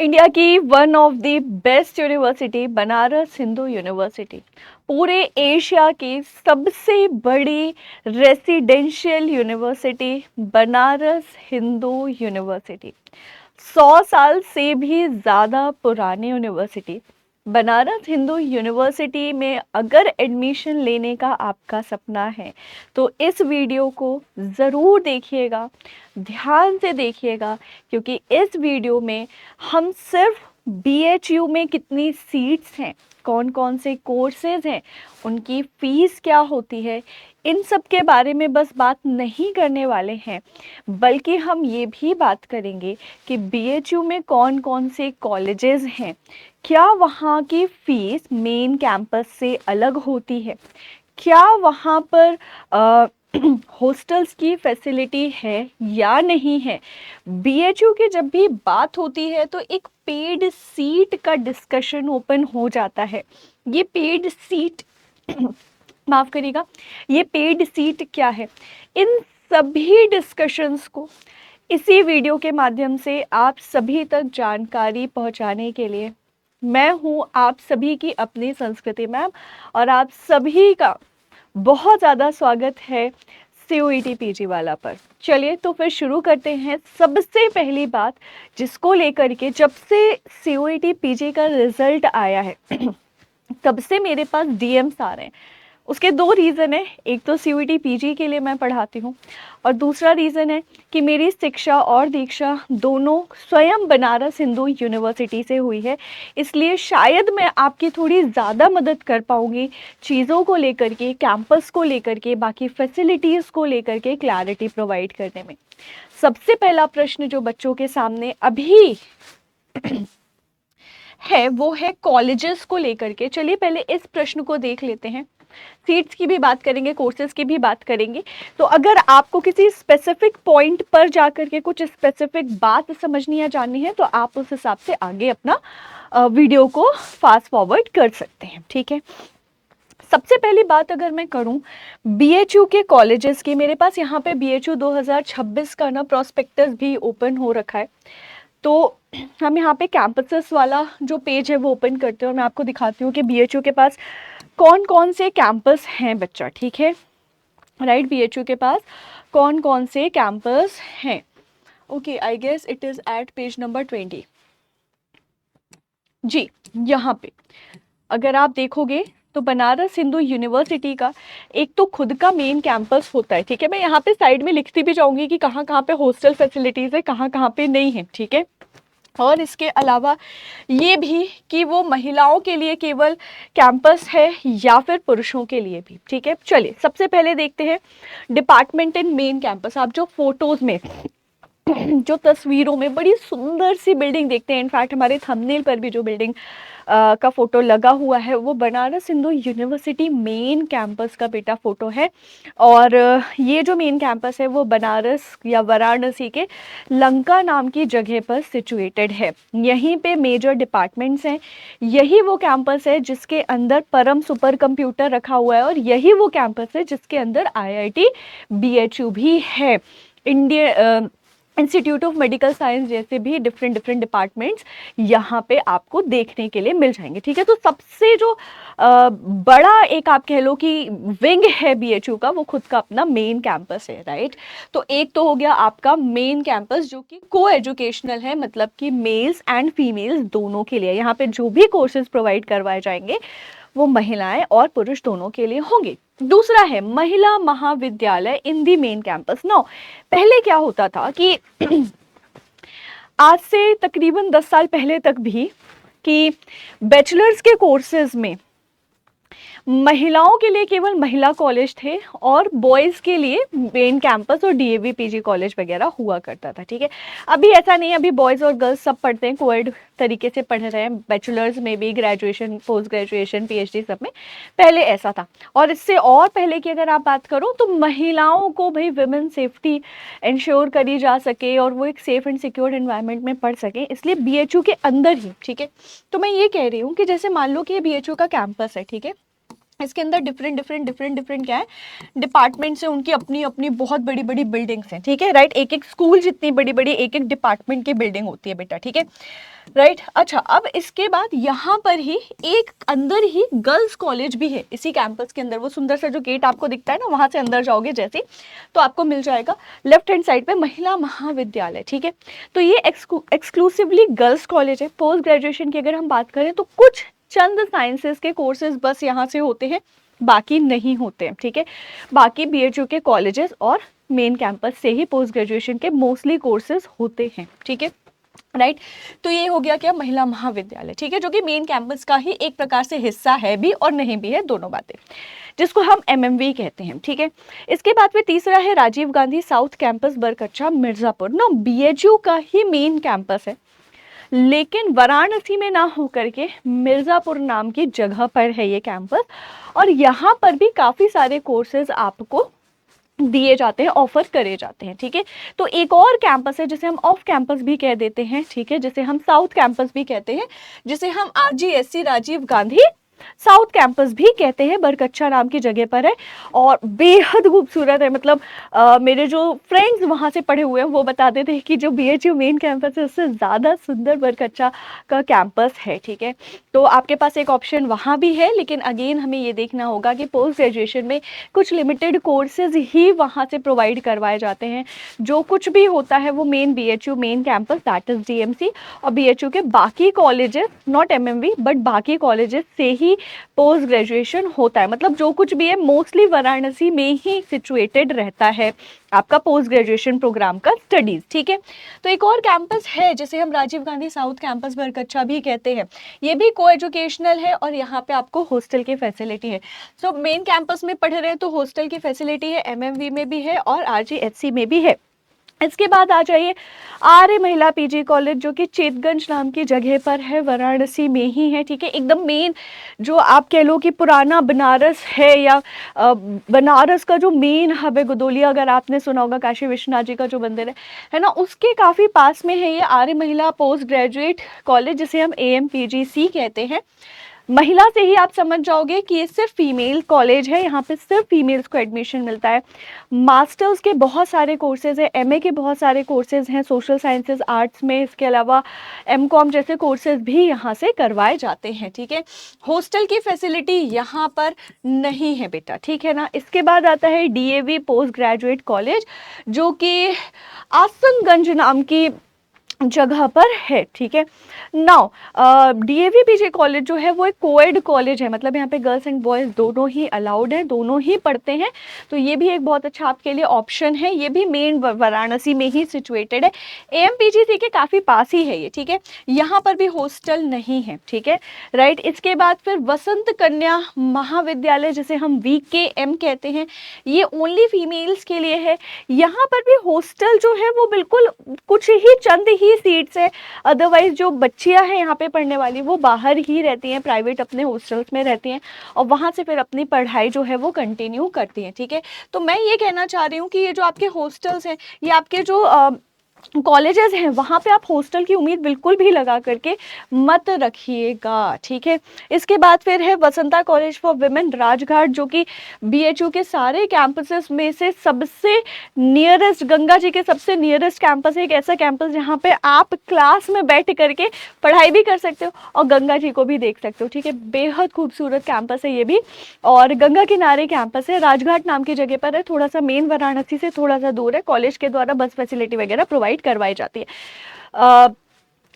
India की one of the best university Banaras Hindu university पूरे Asia की सबसे बड़ी residential university Banaras Hindu university 100 साल से भी ज़्यादा पुरानी यूनिवर्सिटी बनारस हिंदू यूनिवर्सिटी में अगर एडमिशन लेने का आपका सपना है तो इस वीडियो को ज़रूर देखिएगा, ध्यान से देखिएगा, क्योंकि इस वीडियो में हम सिर्फ बीएचयू में कितनी सीट्स हैं, कौन कौन से कोर्सेज हैं, उनकी फ़ीस क्या होती है, इन सब के बारे में बस बात नहीं करने वाले हैं, बल्कि हम ये भी बात करेंगे कि बीएचयू में कौन कौन से कॉलेजेस हैं, क्या वहाँ की फ़ीस मेन कैंपस से अलग होती है, क्या वहाँ पर हॉस्टल्स की फैसिलिटी है या नहीं है। बीएचयू की जब भी बात होती है तो एक पेड सीट का डिस्कशन ओपन हो जाता है। ये पेड सीट माफ़ करिएगा, ये पेड सीट क्या है, इन सभी डिस्कशंस को इसी वीडियो के माध्यम से आप सभी तक जानकारी पहुंचाने के लिए मैं हूं आप सभी की अपनी संस्कृति मैम, और आप सभी का बहुत ज़्यादा स्वागत है सीयूईटी पीजी वाला पर। चलिए तो फिर शुरू करते हैं। सबसे पहली बात जिसको लेकर के जब से सीयूईटी पीजी का रिजल्ट आया है तब से मेरे पास डीएम्स आ रहे हैं। उसके दो रीज़न है, एक तो सीयूईटी पीजी के लिए मैं पढ़ाती हूँ और दूसरा रीज़न है कि मेरी शिक्षा और दीक्षा दोनों स्वयं बनारस हिंदू यूनिवर्सिटी से हुई है, इसलिए शायद मैं आपकी थोड़ी ज़्यादा मदद कर पाऊँगी चीज़ों को लेकर के, कैंपस को लेकर के, बाकी फैसिलिटीज़ को लेकर के क्लैरिटी प्रोवाइड करने में। सबसे पहला प्रश्न जो बच्चों के सामने अभी है वो है कॉलेजेस को लेकर के। चलिए पहले इस प्रश्न को देख लेते हैं, सीट्स की भी बात करेंगे, कोर्सेज की भी बात करेंगे। तो अगर आपको किसी स्पेसिफिक पॉइंट पर जाकर के कुछ स्पेसिफिक बात समझनी या जाननी है तो आप उस हिसाब से आगे अपना वीडियो को फास्ट फॉरवर्ड कर सकते हैं, ठीक है। सबसे पहली बात अगर मैं करूं बीएचयू के कॉलेजेस की, मेरे पास यहाँ पे बीएचयू 2026 का ना प्रोस्पेक्टस भी ओपन हो रखा है। तो हम यहाँ पे कैंपसेस वाला जो पेज है वो ओपन करते हैं और मैं आपको दिखाती हूँ कि बीएचयू के पास कौन कौन से कैंपस हैं बच्चा, ठीक है, राइट। बीएचयू के पास कौन कौन से कैंपस हैं। Okay, I guess it is at page number 20 जी। यहाँ पे अगर आप देखोगे तो बनारस हिंदू यूनिवर्सिटी का एक तो खुद का मेन कैंपस होता है, ठीक है। मैं यहाँ पे साइड में लिखती भी जाऊँगी कि कहाँ कहाँ पे हॉस्टल फैसिलिटीज़ है, कहाँ कहाँ पे नहीं है, ठीक है। और इसके अलावा ये भी कि वो महिलाओं के लिए केवल कैंपस है या फिर पुरुषों के लिए भी, ठीक है। चलिए सबसे पहले देखते हैं डिपार्टमेंट इन मेन कैंपस। आप जो फोटोज़ में जो तस्वीरों में बड़ी सुंदर सी बिल्डिंग देखते हैं, इनफैक्ट हमारे थंबनेल पर भी जो बिल्डिंग का फोटो लगा हुआ है वो Banaras Hindu university main campus का बेटा फोटो है। और ये जो मेन कैंपस है वो बनारस या वाराणसी के लंका नाम की जगह पर सिचुएटेड है। यहीं पे मेजर डिपार्टमेंट्स हैं, यही वो कैंपस है जिसके अंदर परम सुपर कंप्यूटर रखा हुआ है और यही वो कैंपस है जिसके अंदर आईआईटी बीएचयू भी है। India institute of medical science जैसे भी डिफरेंट डिपार्टमेंट्स यहाँ पे आपको देखने के लिए मिल जाएंगे, ठीक है। तो सबसे जो बड़ा एक आप कह लो कि विंग है बीएचयू का, वो खुद का अपना मेन कैंपस है, राइट। तो एक तो हो गया आपका मेन कैंपस जो कि को एजुकेशनल है, मतलब कि मेल्स एंड फीमेल्स दोनों के लिए। यहाँ पे जो भी कोर्सेज प्रोवाइड करवाए जाएंगे वो महिलाएं और पुरुष दोनों के लिए होंगे। दूसरा है महिला महाविद्यालय इन दी मेन कैंपस। नाउ पहले क्या होता था कि आज से तकरीबन 10 साल पहले तक भी कि बैचलर्स के कोर्सेज में महिलाओं के लिए केवल महिला कॉलेज थे और बॉयज़ के लिए मेन कैंपस और डीएवी पीजी कॉलेज वगैरह हुआ करता था, ठीक है। अभी ऐसा नहीं है, अभी बॉयज़ और गर्ल्स सब पढ़ते हैं, कोएड तरीके से पढ़ रहे हैं, बैचलर्स में भी, ग्रेजुएशन, पोस्ट ग्रेजुएशन, पीएचडी सब में। पहले ऐसा था। और इससे और पहले की अगर आप बात करो तो महिलाओं को भाई विमेन सेफ्टी इंश्योर करी जा सके और वो एक सेफ एंड सिक्योर एनवायरनमेंट में पढ़ सकें, इसलिए बीएचयू के अंदर ही, ठीक है। तो मैं ये कह रही हूँ कि जैसे मान लो कि ये बीएचयू का कैंपस है, ठीक है, इसके अंदर डिफरेंट क्या है, डिपार्टमेंट्स हैं, उनकी अपनी अपनी बहुत बड़ी बड़ी बिल्डिंग्स हैं, ठीक है, राइट। एक एक स्कूल जितनी बड़ी बड़ी एक एक डिपार्टमेंट की बिल्डिंग होती है बेटा, ठीक है, राइट। अच्छा, अब इसके बाद यहाँ पर ही एक अंदर ही गर्ल्स कॉलेज भी है इसी कैंपस के अंदर। वो सुंदर सा जो गेट आपको दिखता है ना, वहां से अंदर जाओगे जैसे तो आपको मिल जाएगा लेफ्ट हैंड साइड पे महिला महाविद्यालय, ठीक है। तो ये एक्सक्लूसिवली गर्ल्स कॉलेज है। पोस्ट ग्रेजुएशन की अगर हम बात करें तो कुछ चंद साइंसेस के कोर्सेज बस यहाँ से होते हैं, बाकी नहीं होते हैं, ठीक है। बाकी बीएचयू के कॉलेजेस और मेन कैंपस से ही पोस्ट ग्रेजुएशन के मोस्टली कोर्सेज होते हैं, ठीक है, राइट। तो ये हो गया क्या, महिला महाविद्यालय, ठीक है, जो कि मेन कैंपस का ही एक प्रकार से हिस्सा है भी और नहीं भी है, दोनों बातें, जिसको हम एमएमवी कहते हैं, ठीक है। इसके बाद में तीसरा है राजीव गांधी साउथ कैंपस बरकच्चा मिर्जापुर। ना बीएचयू का ही मेन कैंपस है, लेकिन वाराणसी में ना होकर के मिर्जापुर नाम की जगह पर है ये कैंपस, और यहाँ पर भी काफ़ी सारे कोर्सेज आपको दिए जाते हैं, ऑफर करे जाते हैं, ठीक है। तो एक और कैंपस है जिसे हम ऑफ कैंपस भी कह देते हैं, ठीक है, जिसे हम साउथ कैंपस भी कहते हैं, जिसे हम RGSC Rajiv Gandhi south campus भी कहते हैं, बरकच्चा नाम की जगह पर है और बेहद खूबसूरत है। मतलब मेरे जो फ्रेंड्स वहाँ से पढ़े हुए हैं वो बताते थे कि जो बीएचयू मेन कैंपस है उससे ज़्यादा सुंदर बरकच्चा का कैंपस है, ठीक है। तो आपके पास एक ऑप्शन वहाँ भी है, लेकिन अगेन हमें ये देखना होगा कि पोस्ट ग्रेजुएशन में कुछ लिमिटेड कोर्सेज ही वहाँ से प्रोवाइड करवाए जाते हैं। जो कुछ भी होता है वो main BHU main campus that is DMC और बीएचयू के बाकी कॉलेजेस, नॉट एमएमवी बट बाकी कॉलेजेस से ही पोस्ट ग्रेजुएशन होता है। मतलब जो कुछ भी है मोस्टली वाराणसी में ही सिचुएटेड रहता है आपका पोस्ट ग्रेजुएशन प्रोग्राम का स्टडीज, ठीक है। तो एक और कैंपस है जिसे हम राजीव गांधी साउथ कैंपस बरकच्चा भी कहते हैं। ये भी को एजुकेशनल है और यहाँ पे आपको हॉस्टल की फैसिलिटी है। सो मेन कैंपस में पढ़ रहे हैं तो हॉस्टल की फैसिलिटी है, एमएमवी में भी है और आरजीएचसी में भी है। इसके बाद आ जाइए आर्य महिला पीजी कॉलेज, जो कि चेतगंज नाम की जगह पर है, वाराणसी में ही है, ठीक है। एकदम मेन जो आप कह लो कि पुराना बनारस है या बनारस का जो मेन हब है, गुदोलिया अगर आपने सुना होगा, काशी विश्वनाथ जी का जो मंदिर है ना, उसके काफ़ी पास में है ये आर्य महिला पोस्ट ग्रेजुएट कॉलेज, जिसे हम एएमपीजीसी कहते हैं। महिला से ही आप समझ जाओगे कि ये सिर्फ फीमेल कॉलेज है, यहाँ पे सिर्फ फीमेल्स को एडमिशन मिलता है। मास्टर्स के बहुत सारे कोर्सेज हैं, एमए के बहुत सारे कोर्सेज हैं सोशल साइंसेज आर्ट्स में, इसके अलावा एमकॉम जैसे कोर्सेज भी यहाँ से करवाए जाते हैं, ठीक है। हॉस्टल की फैसिलिटी यहाँ पर नहीं है बेटा, ठीक है ना। इसके बाद आता है डीएवी पोस्ट ग्रेजुएट कॉलेज, जो कि आसनगंज नाम की जगह पर है, ठीक है। नाउ डीएवी पीजी कॉलेज जो है वो एक कोएड कॉलेज है, मतलब यहाँ पे गर्ल्स एंड बॉयज़ दोनों ही अलाउड हैं, दोनों ही पढ़ते हैं। तो ये भी एक बहुत अच्छा आपके लिए ऑप्शन है। ये भी मेन वाराणसी में ही सिचुएटेड है, एएमपीजीसी के काफ़ी पास ही है ये, ठीक है। यहाँ पर भी हॉस्टल नहीं है, ठीक है, राइट। इसके बाद फिर वसंत कन्या महाविद्यालय, जिसे हम वीकेएम कहते हैं, ये ओनली फीमेल्स के लिए है। यहाँ पर भी हॉस्टल जो है वो बिल्कुल कुछ ही चंद ही सीट्स है, अदरवाइज जो बच्चियां हैं यहाँ पे पढ़ने वाली वो बाहर ही रहती हैं, प्राइवेट अपने हॉस्टल्स में रहती हैं और वहाँ से फिर अपनी पढ़ाई जो है वो कंटिन्यू करती हैं, ठीक है। तो मैं ये कहना चाह रही हूँ कि ये जो आपके हॉस्टल्स हैं, ये आपके जो कॉलेजेस हैं, वहाँ पे आप हॉस्टल की उम्मीद बिल्कुल भी लगा करके मत रखिएगा, ठीक है। इसके बाद फिर है Vasanta college for women Rajghat, जो कि बीएचयू के सारे कैंपसेस में से सबसे नियरेस्ट, गंगा जी के सबसे नियरेस्ट कैंपस है। एक ऐसा कैंपस जहाँ पे आप क्लास में बैठ करके पढ़ाई भी कर सकते हो और गंगा जी को भी देख सकते हो, ठीक है। बेहद खूबसूरत कैंपस है ये भी और गंगा किनारे कैंपस है, राजघाट नाम की जगह पर है, थोड़ा सा मेन वाराणसी से थोड़ा सा दूर है। कॉलेज के द्वारा बस फैसिलिटी वगैरह प्रोवाइड करवाई जाती है।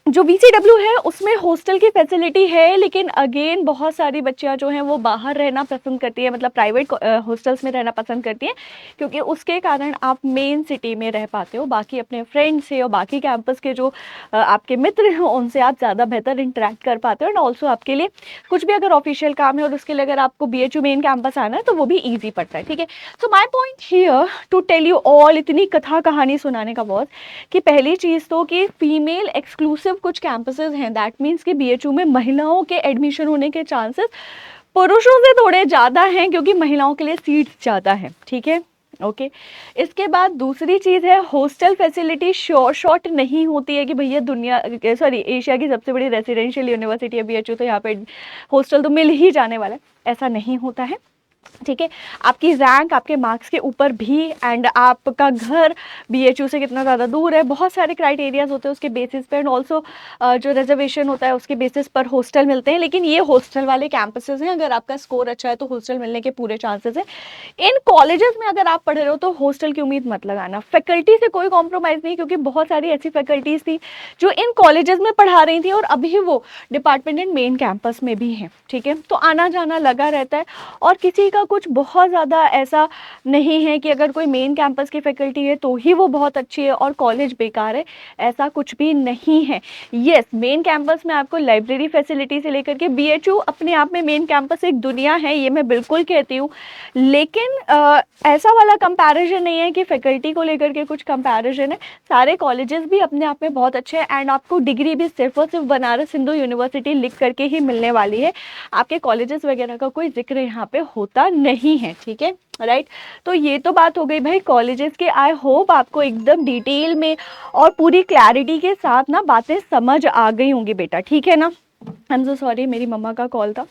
जो बीसीडब्ल्यू है उसमें हॉस्टल की फैसिलिटी है, लेकिन अगेन बहुत सारी बच्चियां जो हैं वो बाहर रहना पसंद करती है, मतलब प्राइवेट हॉस्टल्स में रहना पसंद करती हैं, क्योंकि उसके कारण आप मेन सिटी में रह पाते हो, बाकी अपने फ्रेंड्स से और बाकी कैंपस के जो आपके मित्र हैं उनसे आप ज़्यादा बेहतर इंटरेक्ट कर पाते हो। एंड ऑल्सो आपके लिए कुछ भी अगर ऑफिशियल काम है और उसके लिए अगर आपको बीएचयू मेन कैंपस आना है तो वो भी ईजी पड़ता है, ठीक है। So my point here to tell you all, इतनी कथा कहानी सुनाने का बहुत, कि पहली चीज़ तो कि फीमेल एक्सक्लूसिव कुछ कैंपसेस हैं, दैट मीन्स कि बीएचयू में महिलाओं के एडमिशन होने के चांसेस पुरुषों से थोड़े ज़्यादा हैं, क्योंकि महिलाओं के लिए सीट्स ज़्यादा हैं, ठीक है। ओके। इसके बाद दूसरी चीज़ है हॉस्टल फैसिलिटी शॉर्ट नहीं होती है कि भैया दुनिया सॉरी एशिया की सबसे बड़ी रेसिडेंशियल यूनिवर्सिटी है बीएचयू, तो यहाँ पे हॉस्टल तो मिल ही जाने वाला है, ऐसा नहीं होता है। ठीक है, आपकी रैंक आपके मार्क्स के ऊपर भी, एंड आपका घर बीएचयू से कितना ज़्यादा दूर है, बहुत सारे क्राइटेरियाज होते हैं उसके बेसिस पे, एंड ऑल्सो जो रिजर्वेशन होता है उसके बेसिस पर हॉस्टल मिलते हैं। लेकिन ये हॉस्टल वाले कैंपसेस हैं, अगर आपका स्कोर अच्छा है तो हॉस्टल मिलने के पूरे चांसेस हैं। इन कॉलेजेस में अगर आप पढ़ रहे हो तो हॉस्टल की उम्मीद मत लगाना। फैकल्टी से कोई कॉम्प्रोमाइज़ नहीं, क्योंकि बहुत सारी ऐसी फैकल्टीज थी जो इन कॉलेजेस में पढ़ा रही थी और अभी वो डिपार्टमेंट एंड मेन कैंपस में भी हैं। ठीक है, तो आना जाना लगा रहता है, और किसी का कुछ बहुत ज़्यादा ऐसा नहीं है कि अगर कोई मेन कैंपस की फैकल्टी है तो ही वो बहुत अच्छी है और कॉलेज बेकार है, ऐसा कुछ भी नहीं है। यस, मेन कैंपस में आपको लाइब्रेरी फैसिलिटी से लेकर के बीएचयू अपने आप में मेन कैंपस एक दुनिया है, ये मैं बिल्कुल कहती हूँ। लेकिन ऐसा वाला कंपैरिजन नहीं है कि फैकल्टी को लेकर के कुछ कंपैरिजन है। सारे कॉलेजेस भी अपने आप में बहुत अच्छे हैं, एंड आपको डिग्री भी सिर्फ और सिर्फ बनारस हिंदू यूनिवर्सिटी लिख करके ही मिलने वाली है। आपके कॉलेजेस वगैरह का कोई जिक्र यहाँ पे होता नहीं है। ठीक है, राइट। तो ये तो बात हो गई भाई कॉलेजेस के। आई होप आपको एकदम डिटेल में और पूरी क्लैरिटी के साथ ना बातें समझ आ गई होंगी बेटा, ठीक है ना। आई एम सो सॉरी, मेरी मम्मा का कॉल था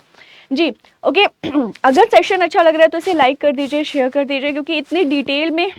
जी। ओके अगर सेशन अच्छा लग रहा है तो इसे लाइक कर दीजिए, शेयर कर दीजिए, क्योंकि इतनी डिटेल में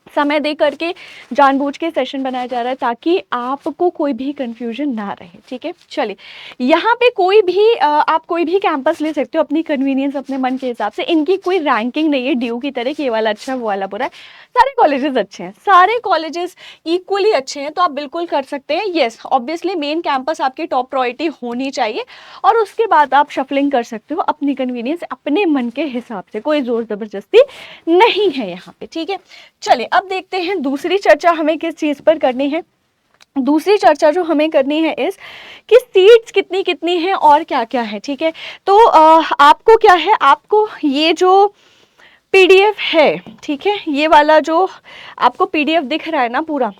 समय दे करके जानबूझ के सेशन बनाया जा रहा है ताकि आपको कोई भी कंफ्यूजन ना रहे। ठीक है, चलिए यहाँ पे कोई भी आप कोई भी कैंपस ले सकते हो अपनी कन्वीनियंस, अपने मन के हिसाब से। इनकी कोई रैंकिंग नहीं है ड्यू की तरह कि ये वाला अच्छा वो वाला बुरा है। सारे कॉलेजेस अच्छे हैं, सारे कॉलेजेस इक्वली अच्छे हैं, तो आप बिल्कुल कर सकते हैं। येस, ऑब्वियसली मेन कैंपस आपकी टॉप प्रायोरिटी होनी चाहिए, और उसके बाद आप शफलिंग कर सकते हो अपनी कन्वीनियंस, अपने मन के हिसाब से। कोई जोर जबरदस्ती नहीं है यहाँ पे। ठीक है, चलिए अब देखते हैं दूसरी चर्चा हमें किस चीज़ पर करनी है। दूसरी चर्चा जो हमें करनी है इस कि सीट्स कितनी कितनी हैं और क्या क्या है। ठीक है, तो आपको क्या है, आपको ये जो पीडीएफ है, ठीक है, ये वाला जो आपको पीडीएफ दिख रहा है ना पूरा,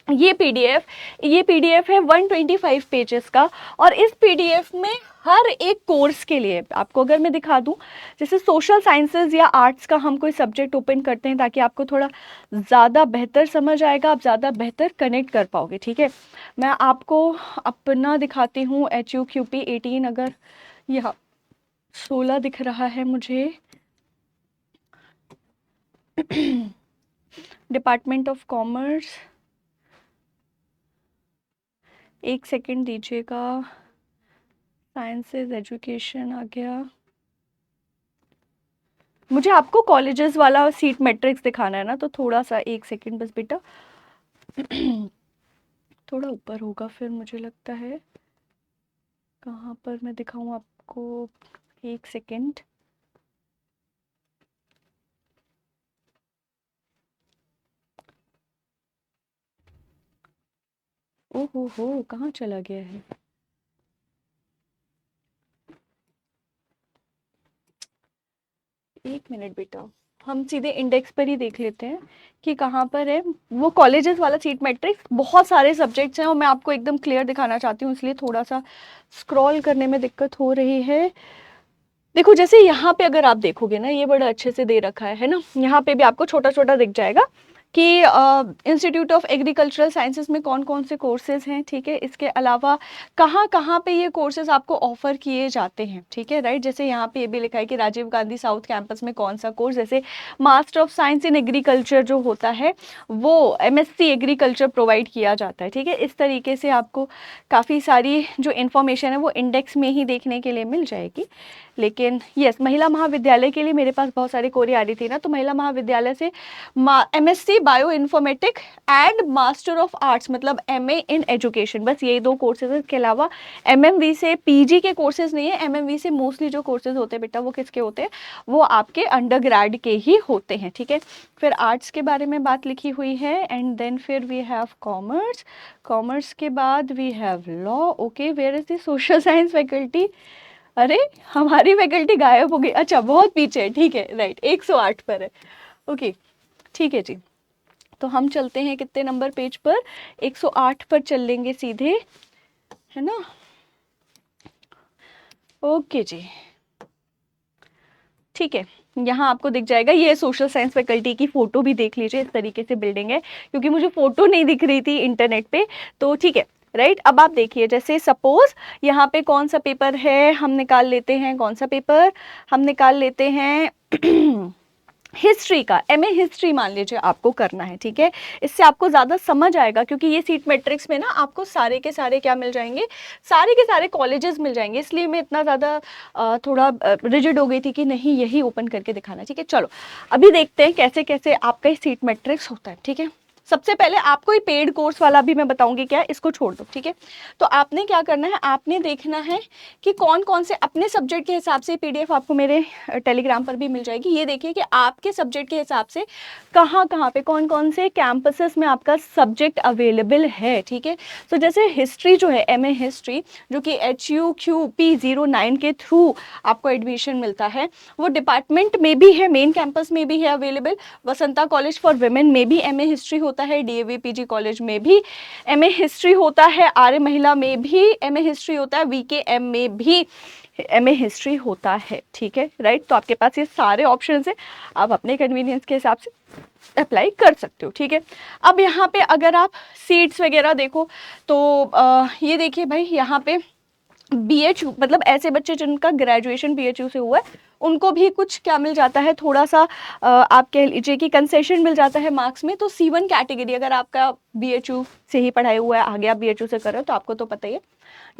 ये पीडीएफ है 125 पेजेस का। और इस पीडीएफ में हर एक कोर्स के लिए आपको अगर मैं दिखा दूं, जैसे सोशल साइंसेज या आर्ट्स का हम कोई सब्जेक्ट ओपन करते हैं ताकि आपको थोड़ा ज़्यादा बेहतर समझ आएगा, आप ज़्यादा बेहतर कनेक्ट कर पाओगे। ठीक है, मैं आपको अपना दिखाती हूँ HUQP 18, अगर यह 16 दिख रहा है मुझे, डिपार्टमेंट ऑफ कॉमर्स, एक सेकंड दीजिएगा, साइंसेज एजुकेशन आ गया। मुझे आपको कॉलेजेस वाला सीट मैट्रिक्स दिखाना है ना, तो थोड़ा सा एक सेकंड बस बेटा, थोड़ा ऊपर होगा फिर मुझे लगता है। कहाँ पर मैं दिखाऊं आपको, एक सेकंड। ओहो हो, कहाँ चला गया है, एक मिनट बेटा, हम सीधे इंडेक्स पर ही देख लेते हैं कि कहाँ पर है वो कॉलेजेस वाला सीट मैट्रिक्स। बहुत सारे सब्जेक्ट्स हैं और मैं आपको एकदम क्लियर दिखाना चाहती हूँ, इसलिए थोड़ा सा स्क्रॉल करने में दिक्कत हो रही है। देखो जैसे यहाँ पे अगर आप देखोगे ना, ये बड़ा अच्छे से दे रखा है ना, यहाँ पे भी आपको छोटा छोटा दिख जाएगा कि इंस्टीट्यूट ऑफ एग्रीकल्चरल साइंसेज में कौन कौन से कोर्सेज हैं। ठीक है, इसके अलावा कहाँ कहाँ पे ये कोर्सेज आपको ऑफर किए जाते हैं। ठीक है, राइट, जैसे यहाँ पे ये भी लिखा है कि राजीव गांधी साउथ कैंपस में कौन सा कोर्स, जैसे master of science in agriculture जो होता है वो MSc एग्रीकल्चर प्रोवाइड किया जाता है। ठीक है, इस तरीके से आपको काफ़ी सारी जो इन्फॉर्मेशन है वो इंडेक्स में ही देखने के लिए मिल जाएगी। लेकिन यस, महिला महाविद्यालय के लिए मेरे पास बहुत सारी क्वेरी आ रही थी ना, तो महिला महाविद्यालय से MSc bio informatic and master of arts मतलब MA इन एजुकेशन, बस यही दो कोर्सेज है। इसके अलावा MMV से PG के कोर्सेज नहीं है। MMV से मोस्टली जो कोर्सेज होते हैं बेटा वो किसके होते हैं, वो आपके अंडर के ही होते हैं। ठीक है, फिर आर्ट्स के बारे में बात लिखी हुई है, एंड देन फिर वी हैव कॉमर्स, कॉमर्स के बाद we have law. Okay, where is the social science faculty, अरे हमारी फैकल्टी गायब हो गई, अच्छा बहुत पीछे है। ठीक है, राइट, 108 पर है। ओके, ठीक है जी, तो हम चलते हैं कितने नंबर पेज पर, 108 पर चल लेंगे सीधे, है ना। ओके जी, ठीक है, यहाँ आपको दिख जाएगा, ये सोशल साइंस फैकल्टी की फ़ोटो भी देख लीजिए, इस तरीके से बिल्डिंग है, क्योंकि मुझे फ़ोटो नहीं दिख रही थी इंटरनेट पे, तो ठीक है राइट। अब आप देखिए, जैसे सपोज यहाँ पे कौन सा पेपर है, हम निकाल लेते हैं, कौन सा पेपर हम निकाल लेते हैं हिस्ट्री का, एमए हिस्ट्री मान लीजिए आपको करना है, ठीक है। इससे आपको ज़्यादा समझ आएगा, क्योंकि ये सीट मैट्रिक्स में ना आपको सारे के सारे क्या मिल जाएंगे, सारे के सारे कॉलेजेस मिल जाएंगे, इसलिए मैं इतना ज़्यादा थोड़ा रिजिड हो गई थी कि नहीं यही ओपन करके दिखाना, ठीक है। चलो अभी देखते हैं कैसे कैसे आपका सीट मैट्रिक्स होता है, ठीक है। सबसे पहले आपको ये पेड कोर्स वाला भी मैं बताऊंगी क्या, इसको छोड़ दो, ठीक है। तो आपने क्या करना है, आपने देखना है कि कौन कौन से अपने सब्जेक्ट के हिसाब से, पीडीएफ आपको मेरे टेलीग्राम पर भी मिल जाएगी। ये देखिए कि आपके सब्जेक्ट के हिसाब से कहाँ कहाँ पे कौन कौन से कैंपसेस में आपका सब्जेक्ट अवेलेबल है, ठीक है। तो जैसे हिस्ट्री जो है, एमए हिस्ट्री, जो कि HUQP09 के थ्रू आपको एडमिशन मिलता है, वो डिपार्टमेंट में भी है, मेन कैंपस में भी है available. Vasanta college for women में भी एमए हिस्ट्री होता है, DAV PG कॉलेज में भी एमए हिस्ट्री होता है, आर्य महिला में भी एमए हिस्ट्री होता है, VKM में भी एमए हिस्ट्री होता है, ठीक है राइट। तो आपके पास ये सारे ऑप्शंस हैं, आप अपने कन्वीनियंस के हिसाब से अप्लाई कर सकते हो, ठीक है। अब यहाँ पे अगर आप सीट्स वगैरह देखो तो ये देखिए भाई, यहाँ पे BHU मतलब ऐसे बच्चे जिनका ग्रेजुएशन BHU से हुआ है, उनको भी कुछ क्या मिल जाता है, थोड़ा सा आप कह लीजिए कि कंसेशन मिल जाता है मार्क्स में। तो C1 कैटेगरी, अगर आपका BHU से ही पढ़ाई हुआ है, आगे आप BHU से कर रहे हो तो आपको तो पता ही है।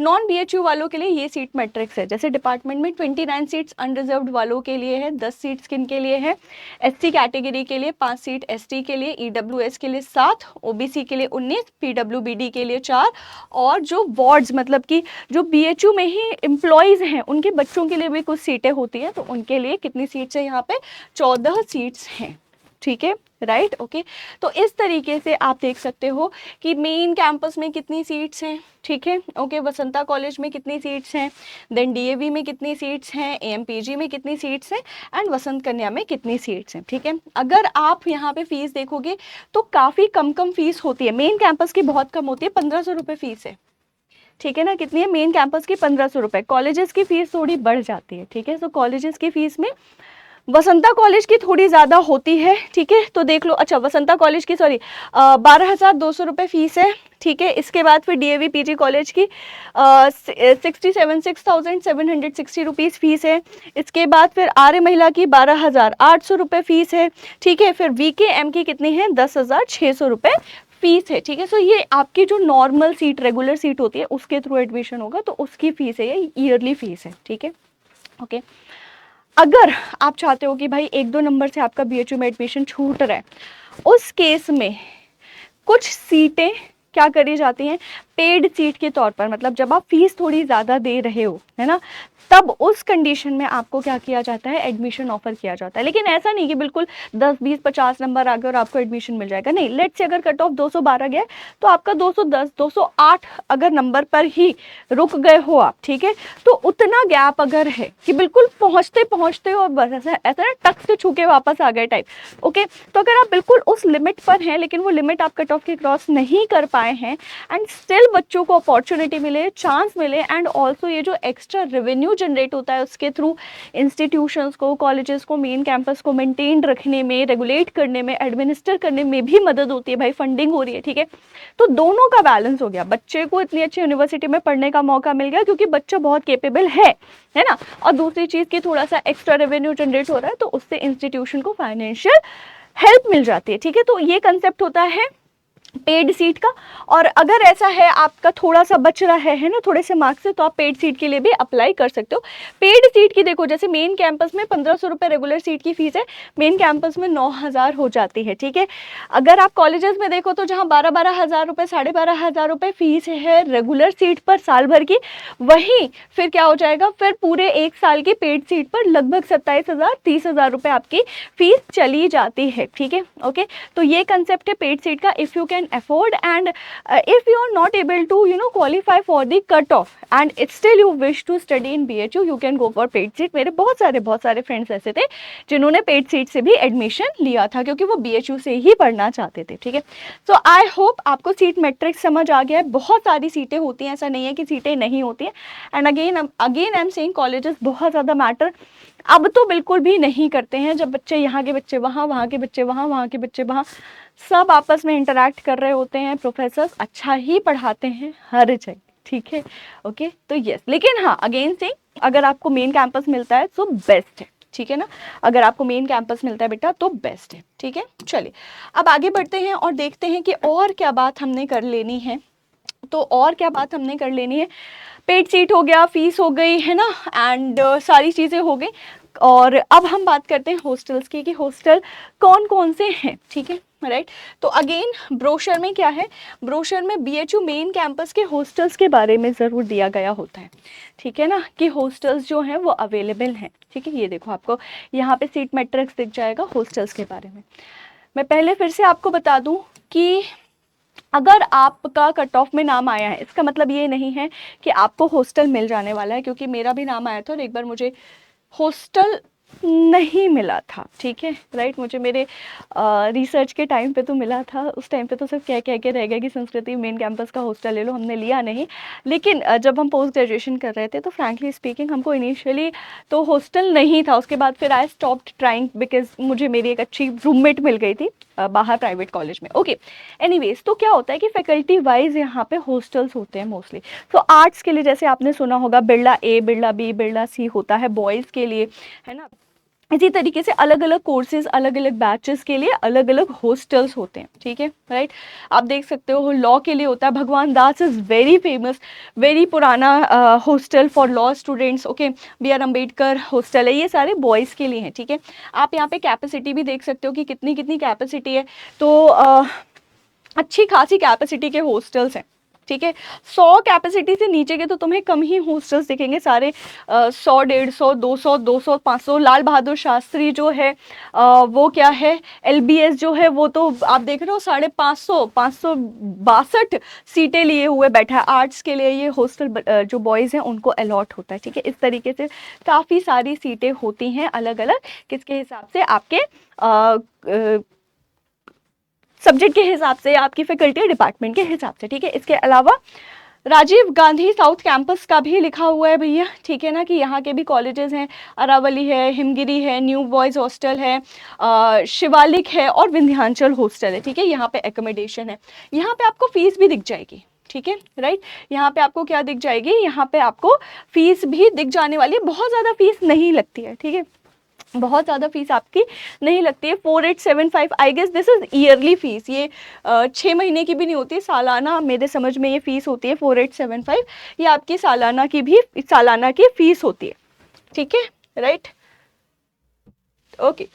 नॉन BHU वालों के लिए ये सीट मैट्रिक्स है, जैसे डिपार्टमेंट में 29 सीट्स अनरिजर्व्ड वालों के लिए है, 10 सीट्स किन के लिए है, SC कैटेगरी के लिए 5 सीट, ST के लिए, EWS के लिए 7, OBC के लिए 19, PWBD के लिए 4, और जो वार्ड्स मतलब कि जो BHU में ही एम्प्लॉयज़ हैं उनके बच्चों के लिए भी कुछ सीटें होती हैं, तो उनके लिए कितनी सीट्स है यहाँ पे, 14 सीट्स हैं, ठीक है राइट ओके। तो इस तरीके से आप देख सकते हो कि मेन कैंपस में कितनी सीट्स हैं, ठीक है ओके। वसंता कॉलेज में कितनी सीट्स हैं, देन DAV में कितनी सीट्स हैं, AMPG में कितनी सीट्स हैं, एंड वसंत कन्या में कितनी सीट्स हैं, ठीक है। अगर आप यहाँ पे फीस देखोगे तो काफ़ी कम फीस होती है, मेन कैंपस की बहुत कम होती है, 1500 रुपये फीस है, ठीक है ना। कितनी है मेन कैंपस की, 1500 रुपये। कॉलेजेस की फ़ीस थोड़ी बढ़ जाती है, ठीक है। तो कॉलेजेस की फ़ीस में वसंता कॉलेज की थोड़ी ज़्यादा होती है, ठीक है। तो देख लो, अच्छा वसंता कॉलेज की 12,200 रुपये फ़ीस है, ठीक है। इसके बाद फिर DAV PG कॉलेज की 6,760 रुपीज़ फ़ीस है। इसके बाद फिर आर्य महिला की 12,800 रुपये फ़ीस है, ठीक है। फिर VKM की कितनी है, 10,600 रुपये फीस है, ठीक है। सो ये आपकी जो नॉर्मल सीट, रेगुलर सीट होती है उसके थ्रू एडमिशन होगा, तो उसकी फ़ीस है, ये ईयरली फ़ीस है, ठीक है ओके। अगर आप चाहते हो कि भाई 1-2 नंबर से आपका BHU में एडमिशन छूट रहा है, उस केस में कुछ सीटें क्या करी जाती हैं, पेड सीट के तौर पर, मतलब जब आप फीस थोड़ी ज़्यादा दे रहे हो, है ना, तब उस कंडीशन में आपको क्या किया जाता है, एडमिशन ऑफर किया जाता है। लेकिन ऐसा नहीं कि बिल्कुल 10, 20, 50 नंबर आ गए और आपको एडमिशन मिल जाएगा, नहीं। लेट से अगर कट ऑफ 212 गया तो आपका 210, 208 अगर नंबर पर ही रुक गए हो आप, ठीक है, तो उतना गैप अगर है कि बिल्कुल पहुँचते पहुँचते और बस ऐसा ऐसा ना टक से छू के वापस आ गए टाइप, ओके। तो अगर आप बिल्कुल उस लिमिट पर हैं, लेकिन वो लिमिट आप कट ऑफ के क्रॉस नहीं कर पाए हैं, एंड स्टिल बच्चों को अपॉर्चुनिटी मिले, चांस मिले, एंड ऑल्सो ये जो एक्स्ट्रा रेवेन्यू जनरेट होता है उसके थ्रू इंस्टीट्यूशंस को, कॉलेजेस को, मेन कैंपस को मेंटेन रखने में, रेगुलेट करने में, एडमिनिस्टर करने में भी मदद होती है, भाई फंडिंग हो रही है, ठीक है। तो दोनों का बैलेंस हो गया, बच्चे को इतनी अच्छी यूनिवर्सिटी में पढ़ने का मौका मिल गया क्योंकि बच्चा बहुत केपेबल है ना, और दूसरी चीज़ की थोड़ा सा एक्स्ट्रा रेवेन्यू जनरेट हो रहा है, तो उससे इंस्टीट्यूशन को फाइनेंशियल हेल्प मिल जाती है, ठीक है। तो ये कंसेप्ट होता है पेड सीट का। और अगर ऐसा है आपका थोड़ा सा बच रहा है ना, थोड़े से मार्क्स से, तो आप पेड सीट के लिए भी अप्लाई कर सकते हो। पेड सीट की देखो, जैसे मेन कैंपस में 1500 रुपये रेगुलर सीट की फीस है, मेन कैंपस में 9,000 हो जाती है, ठीक है। अगर आप कॉलेजेस में देखो तो जहाँ 12,000 रुपये, 12,500 रुपये फीस है रेगुलर सीट पर साल भर की, वहीं फिर क्या हो जाएगा, फिर पूरे 1 साल की पेड सीट पर लगभग 27,000, 30,000 रुपये आपकी फीस चली जाती है, ठीक है ओके। तो ये कंसेप्ट है पेड सीट का। If you can can afford, and if you are not able to qualify for the cut off and it still you wish to study in BHU, you can go for paid seat. मेरे बहुत सारे friends ऐसे थे जिन्होंने paid seat से भी admission लिया था क्योंकि वो BHU से ही पढ़ना चाहते थे, ठीक है। सो आई होप आपको सीट मैट्रिक्स समझ आ गया है। बहुत सारी सीटें होती हैं, ऐसा नहीं है कि सीटें नहीं होती हैं। And again I am saying colleges बहुत ज़्यादा मैटर अब तो बिल्कुल भी नहीं करते हैं। जब बच्चे यहाँ के बच्चे वहाँ, वहाँ के बच्चे वहाँ, वहाँ के बच्चे वहाँ, सब आपस में इंटरैक्ट कर रहे होते हैं। प्रोफेसर्स अच्छा ही पढ़ाते हैं हर जगह, ठीक है, ओके। तो यस, लेकिन हाँ अगेन से अगर आपको मेन कैंपस मिलता है तो बेस्ट है, ठीक है ना। अगर आपको मेन कैंपस मिलता है बेटा तो बेस्ट है, ठीक है। चलिए अब आगे बढ़ते हैं और देखते हैं कि और क्या बात हमने कर लेनी है। तो और क्या बात हमने कर लेनी है, पेड सीट हो गया, फीस हो गई है ना, एंड सारी चीज़ें हो गई। और अब हम बात करते हैं हॉस्टल्स की कि हॉस्टल कौन कौन से हैं, ठीक है, राइट। तो अगेन ब्रोशर में क्या है, ब्रोशर में BHU मेन कैंपस के हॉस्टल्स के बारे में ज़रूर दिया गया होता है, ठीक है ना, कि हॉस्टल्स जो हैं वो अवेलेबल हैं, ठीक है। ये देखो आपको यहाँ पे सीट मैट्रिक्स दिख जाएगा हॉस्टल्स के बारे में। मैं पहले फिर से आपको बता दूँ कि अगर आपका कट ऑफ में नाम आया है इसका मतलब ये नहीं है कि आपको हॉस्टल मिल जाने वाला है, क्योंकि मेरा भी नाम आया था और एक बार मुझे हॉस्टल नहीं मिला था, ठीक है, राइट। मुझे मेरे रिसर्च के टाइम पे तो मिला था, उस टाइम पे तो सिर्फ कह के रह गया कि संस्कृति मेन कैंपस का हॉस्टल ले लो, हमने लिया नहीं। लेकिन जब हम पोस्ट ग्रेजुएशन कर रहे थे तो फ्रैंकली स्पीकिंग हमको इनिशियली तो हॉस्टल नहीं था। उसके बाद फिर आई स्टॉप्ड ट्राइंग बिकॉज मुझे मेरी एक अच्छी रूममेट मिल गई थी बाहर प्राइवेट कॉलेज में, ओके। एनीवेज, तो क्या होता है कि फैकल्टी वाइज यहाँ पे हॉस्टल्स होते हैं मोस्टली। तो आर्ट्स के लिए जैसे आपने सुना होगा Birla A, Birla B, Birla C होता है बॉयज़ के लिए, है ना। इसी तरीके से अलग अलग कोर्सेज, अलग अलग बैचेस के लिए अलग अलग हॉस्टल्स होते हैं, ठीक है, राइट। आप देख सकते हो लॉ के लिए होता है भगवान दास इज़ वेरी फेमस, वेरी पुराना hostel for law students, okay. BR Ambedkar hostel है, ये सारे बॉयज़ के लिए हैं, ठीक है। आप यहाँ पे कैपेसिटी भी देख सकते हो कि कितनी कितनी कैपेसिटी है। तो अच्छी खासी कैपेसिटी के हॉस्टल्स हैं, ठीक है। 100 कैपेसिटी से नीचे के तो तुम्हें कम ही हॉस्टल्स दिखेंगे, सारे 100, 150, 200, 200, 500। लाल बहादुर शास्त्री जो है वो क्या है, LBS जो है वो तो आप देख रहे हो 550, 562 सीटें लिए हुए बैठा है। आर्ट्स के लिए ये हॉस्टल जो बॉयज़ हैं उनको अलॉट होता है, ठीक है। इस तरीके से काफ़ी सारी सीटें होती हैं अलग अलग, किसके हिसाब से, आपके सब्जेक्ट के हिसाब से, आपकी फैकल्टी डिपार्टमेंट के हिसाब से, ठीक है। इसके अलावा राजीव गांधी साउथ कैंपस का भी लिखा हुआ है भैया, ठीक है ना, कि यहाँ के भी कॉलेजेस हैं, अरावली है, हिमगिरी है, न्यू बॉयज़ हॉस्टल है, शिवालिक है और विंध्याचल हॉस्टल है, ठीक है। यहाँ पे एकोमोडेशन है, यहाँ पे आपको फीस भी दिख जाएगी, ठीक है, राइट। यहाँ पे आपको क्या दिख जाएगी, यहाँ पे आपको फीस भी दिख जाने वाली है। बहुत ज़्यादा फीस नहीं लगती है, ठीक है, बहुत ज़्यादा फीस आपकी नहीं लगती है। 4875 I guess this is yearly fees, ये 6 महीने की भी नहीं होती, सालाना मेरे समझ में ये फ़ीस होती है 4875। ये आपकी सालाना की फ़ीस होती है, ठीक है, राइट, ओके।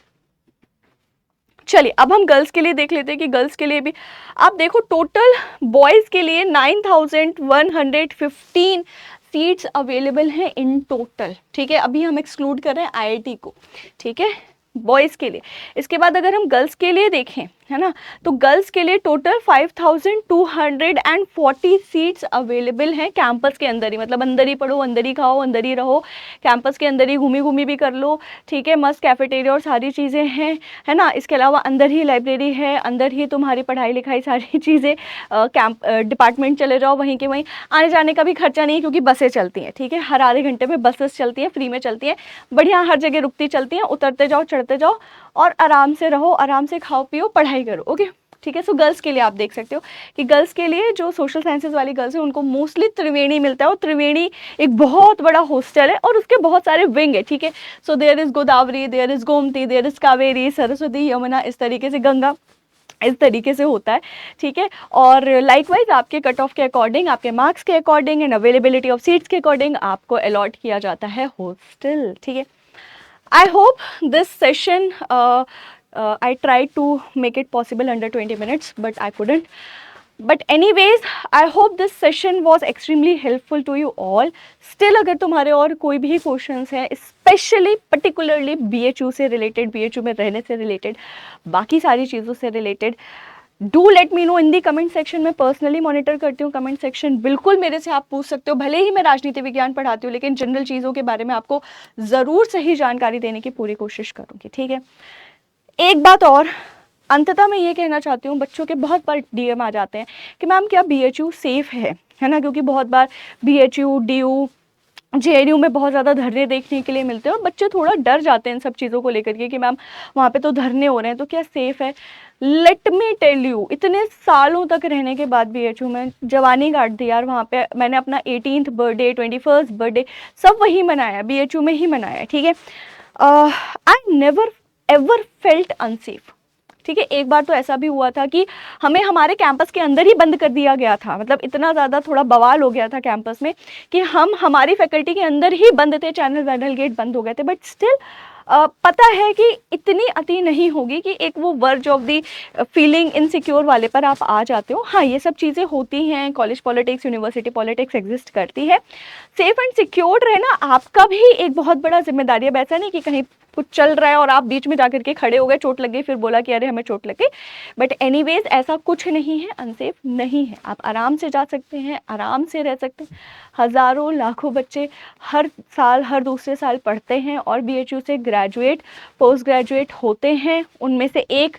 चलिए अब हम गर्ल्स के लिए देख लेते हैं कि गर्ल्स के लिए भी आप देखो, टोटल बॉयज़ के लिए 9115 सीट्स अवेलेबल हैं इन टोटल, ठीक है। अभी हम एक्सक्लूड कर रहे हैं IIT को, ठीक है, बॉयज़ के लिए। इसके बाद अगर हम गर्ल्स के लिए देखें, है ना, तो गर्ल्स के लिए टोटल 5240 सीट्स अवेलेबल हैं कैंपस के अंदर ही, मतलब अंदर ही पढ़ो, अंदर ही खाओ, अंदर ही रहो, कैंपस के अंदर ही घूमी भी कर लो, ठीक है। मस्त कैफेटेरिया और सारी चीज़ें हैं, है ना। इसके अलावा अंदर ही लाइब्रेरी है, अंदर ही तुम्हारी पढ़ाई लिखाई सारी चीज़ें, डिपार्टमेंट चले जाओ वहीं के वहीं, आने जाने का भी खर्चा नहीं क्योंकि बसें चलती हैं, ठीक है। हर आधे घंटे में बसेस चलती हैं, फ्री में चलती हैं, बढ़िया, हर जगह रुकती चलती हैं, उतरते जाओ चढ़ते जाओ और आराम से रहो, आराम से खाओ पियो, पढ़ाई करो, ओके, ठीक है। सो गर्ल्स के लिए आप देख सकते हो कि गर्ल्स के लिए जो सोशल साइंसेज वाली गर्ल्स हैं उनको मोस्टली त्रिवेणी मिलता है, और त्रिवेणी एक बहुत बड़ा हॉस्टल है और उसके बहुत सारे विंग है, ठीक है। So there is Godavari, there is Gomti, there is Kaveri, Saraswati, Yamuna, इस तरीके से गंगा, इस तरीके से होता है, ठीक है। और लाइकवाइज आपके कट ऑफ के अकॉर्डिंग, आपके मार्क्स के according and availability of seats के अकॉर्डिंग आपको अलॉट किया जाता है हॉस्टल, ठीक है। I hope this session I tried to make it possible under 20 minutes, but I couldn't. But anyways, I hope this session was extremely helpful to you all. Still अगर तुम्हारे और कोई भी क्वेश्चंस हैं, स्पेशली पर्टिकुलरली BHU से related, BHU में रहने से रिलेटेड, बाकी सारी चीज़ों से related, do let me know in the comment section. मैं पर्सनली मॉनिटर करती हूँ कमेंट सेक्शन, बिल्कुल मेरे से आप पूछ सकते हो। भले ही मैं राजनीति विज्ञान पढ़ाती हूँ, लेकिन जनरल चीज़ों के बारे में आपको ज़रूर सही जानकारी देने की पूरी कोशिश करूँगी, ठीक है। एक बात और अंततः मैं ये कहना चाहती हूँ, बच्चों के बहुत बार डीएम आ जाते हैं कि मैम क्या बीएचयू सेफ है ना, क्योंकि बहुत बार बीएचयू डीयू जेएनयू में बहुत ज़्यादा धरने देखने के लिए मिलते हैं और बच्चे थोड़ा डर जाते हैं इन सब चीज़ों को लेकर के कि मैम वहाँ पे तो धरने हो रहे हैं, तो क्या सेफ़ है। लेट मी टेल यू, इतने सालों तक रहने के बाद बीएचयू में जवानी काट दी यार। वहाँ पे मैंने अपना 18th बर्थडे 21st बर्थडे सब वहीं मनाया, बीएचयू में ही मनाया, ठीक है। I never ever felt unsafe, ठीक है। एक बार तो ऐसा भी हुआ था कि हमें हमारे कैंपस के अंदर ही बंद कर दिया गया था, मतलब इतना ज़्यादा थोड़ा बवाल हो गया था कैंपस में कि हम हमारी फैकल्टी के अंदर ही बंद थे, चैनल वैनल गेट बंद हो गए थे। बट स्टिल पता है कि इतनी अति नहीं होगी कि एक वो verge of the feeling insecure वाले पर आप आ जाते हो। हाँ, ये सब चीज़ें होती हैं, college politics university politics exist करती है। सेफ एंड सिक्योर्ड रहना आपका भी एक बहुत बड़ा जिम्मेदारी है। अब ऐसा नहीं कि कहीं कुछ चल रहा है और आप बीच में जाकर के खड़े हो गए, चोट लग गई, फिर बोला कि अरे हमें चोट लग गई। बट एनीवेज ऐसा कुछ नहीं है, अनसेफ नहीं है। आप आराम से जा सकते हैं, आराम से रह सकते हैं। हज़ारों लाखों बच्चे हर साल हर दूसरे साल पढ़ते हैं और बीएचयू से ग्रेजुएट पोस्ट ग्रेजुएट होते हैं। उनमें से एक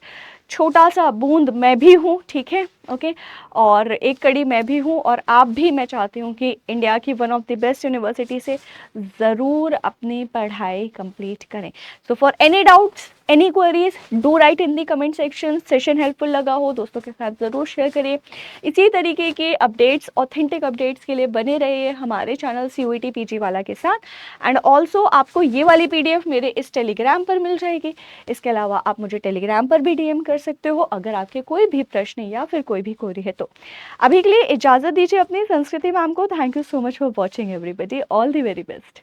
छोटा सा बूंद मैं भी हूँ, ठीक है, ओके। और एक कड़ी मैं भी हूँ, और आप भी। मैं चाहती हूँ कि इंडिया की one of the best university से ज़रूर अपनी पढ़ाई कंप्लीट करें। So for any doubts any queries do right in the comment section. Session helpful लगा हो दोस्तों के साथ ज़रूर शेयर करिए। इसी तरीके के अपडेट्स, ऑथेंटिक अपडेट्स के लिए बने रहिए हमारे चैनल CUET PG वाला के साथ। एंड ऑल्सो आपको ये वाली PDF मेरे इस टेलीग्राम पर मिल जाएगी। इसके अलावा आप मुझे टेलीग्राम पर भी DM कर सकते हो अगर आपके कोई भी प्रश्न या फिर कोई भी क्वेरी है तो। अभी के लिए इजाज़त दीजिए अपनी संस्कृति मैम को। Thank you so much for watching everybody. All the very best.